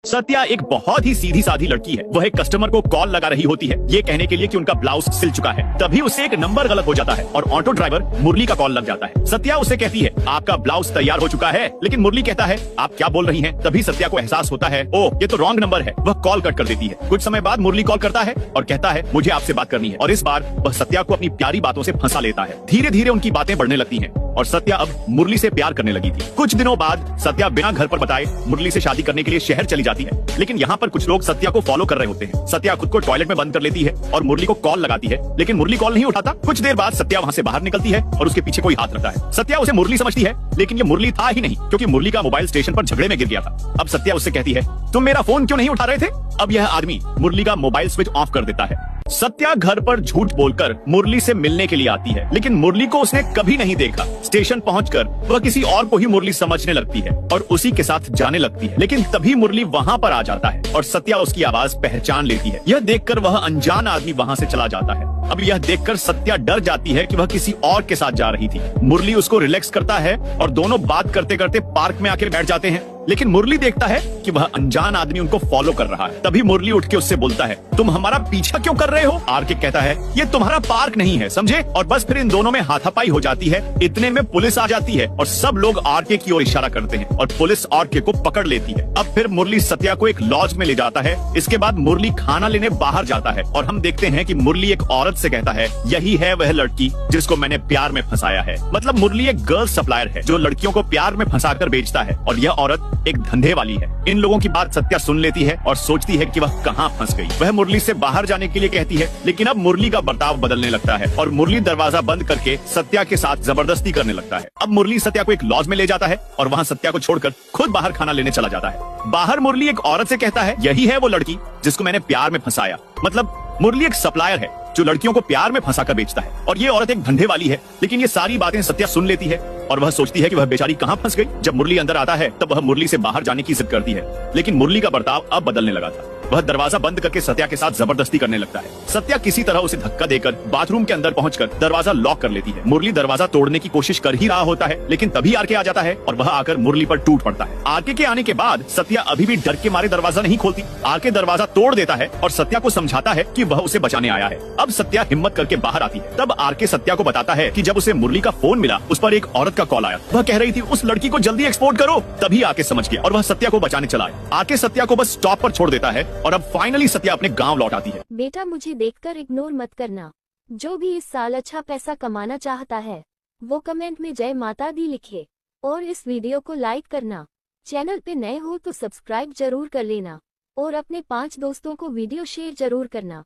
सत्या एक बहुत ही सीधी साधी लड़की है। वह एक कस्टमर को कॉल लगा रही होती है ये कहने के लिए कि उनका ब्लाउज सिल चुका है। तभी उससे एक नंबर गलत हो जाता है और ऑटो ड्राइवर मुरली का कॉल लग जाता है। सत्या उससे कहती है आपका ब्लाउज तैयार हो चुका है, लेकिन मुरली कहता है आप क्या बोल रही हैं? तभी सत्या को एहसास होता है ओह ये तो रॉन्ग नंबर है। वह कॉल कट कर देती है। कुछ समय बाद मुरली कॉल करता है और कहता है मुझे आपसे बात करनी है, और इस बार वह सत्या को अपनी प्यारी बातों से फंसा लेता है। धीरे धीरे उनकी बातें बढ़ने लगती हैं और सत्या अब मुरली से प्यार करने लगी थी। कुछ दिनों बाद सत्या बिना घर पर बताए मुरली से शादी करने के लिए शहर चली जाती है, लेकिन यहाँ पर कुछ लोग सत्या को फॉलो कर रहे होते हैं। सत्या खुद को टॉयलेट में बंद कर लेती है और मुरली को कॉल लगाती है, लेकिन मुरली कॉल नहीं उठाता। कुछ देर बाद सत्या वहाँ से बाहर निकलती है और उसके पीछे कोई हाथ रखता है। सत्या उसे मुरली समझती है, लेकिन ये मुरली था ही नहीं, क्योंकि मुरली का मोबाइल स्टेशन पर झगड़े में गिर गया था। अब सत्या उससे कहती है तुम मेरा फोन क्यों नहीं उठा रहे थे? अब यह आदमी मुरली का मोबाइल स्विच ऑफ कर देता है। सत्या घर पर झूठ बोलकर मुरली से मिलने के लिए आती है, लेकिन मुरली को उसने कभी नहीं देखा। स्टेशन पहुंचकर वह किसी और को ही मुरली समझने लगती है और उसी के साथ जाने लगती है, लेकिन तभी मुरली वहां पर आ जाता है और सत्या उसकी आवाज पहचान लेती है। यह देखकर वह अनजान आदमी वहां से चला जाता है। अब यह देखकर सत्या डर जाती है कि वह किसी और के साथ जा रही थी। मुरली उसको रिलैक्स करता है और दोनों बात करते करते पार्क में आकर बैठ जाते हैं, लेकिन मुरली देखता है कि वह अनजान आदमी उनको फॉलो कर रहा है। तभी मुरली उठ के उससे बोलता है तुम हमारा पीछा क्यों कर रहे हो? आरके कहता है ये तुम्हारा पार्क नहीं है, समझे? और बस फिर इन दोनों में हाथापाई हो जाती है। इतने में पुलिस आ जाती है और सब लोग आरके की ओर इशारा करते हैं और पुलिस आरके को पकड़ लेती है। अब फिर मुरली सत्या को एक लॉज में ले जाता है। इसके बाद मुरली खाना लेने बाहर जाता है और हम देखते हैं कि मुरली एक औरत से कहता है यही है वह लड़की जिसको मैंने प्यार में फंसाया है। मतलब मुरली एक गर्ल सप्लायर है जो लड़कियों को प्यार में फंसाकर बेचता है, और यह औरत एक धंधे वाली है। इन लोगों की बात सत्या सुन लेती है और सोचती है कि वह कहाँ फंस गई। वह मुरली से बाहर जाने के लिए कहती है, लेकिन अब मुरली का बर्ताव बदलने लगता है और मुरली दरवाजा बंद करके सत्या के साथ जबरदस्ती करने लगता है। अब मुरली सत्या को एक लॉज में ले जाता है और वहाँ सत्या को छोड़कर खुद बाहर खाना लेने चला जाता है। बाहर मुरली एक औरत से कहता है यही है वो लड़की जिसको मैंने प्यार में फंसाया। मतलब मुरली एक सप्लायर है जो लड़कियों को प्यार में फंसाकर बेचता है, और ये औरत एक धंधे वाली है। लेकिन ये सारी बातें सत्या सुन लेती है और वह सोचती है कि वह बेचारी कहाँ फंस गई। जब मुरली अंदर आता है तब वह मुरली से बाहर जाने की जिद करती है, लेकिन मुरली का बर्ताव अब बदलने लगा था। वह दरवाजा बंद करके सत्या के साथ जबरदस्ती करने लगता है। सत्या किसी तरह उसे धक्का देकर बाथरूम के अंदर पहुंचकर दरवाजा लॉक कर लेती है। मुरली दरवाजा तोड़ने की कोशिश कर ही रहा होता है, लेकिन तभी आरके आ जाता है और वह आकर मुरली पर टूट पड़ता है। आरके के आने के बाद सत्या अभी भी डर के मारे दरवाजा नहीं खोलती। आरके दरवाजा तोड़ देता है और सत्या को समझाता है कि वह उसे बचाने आया है। अब सत्या हिम्मत करके बाहर आती है। तब आरके सत्या को बताता है कि जब उसे मुरली का फोन मिला उस पर एक औरत का कॉल आया। वह कह रही थी उस लड़की को जल्दी एक्सपोर्ट करो। तभी आरके समझ गया और वह सत्या को बचाने चला आया। आरके सत्या को बस स्टॉप पर छोड़ देता है और अब फाइनली सत्या अपने गांव लौट आती है। बेटा मुझे देखकर इग्नोर मत करना। जो भी इस साल अच्छा पैसा कमाना चाहता है वो कमेंट में जय माता दी लिखे और इस वीडियो को लाइक करना। चैनल पे नए हो तो सब्सक्राइब जरूर कर लेना और अपने 5 दोस्तों को वीडियो शेयर जरूर करना।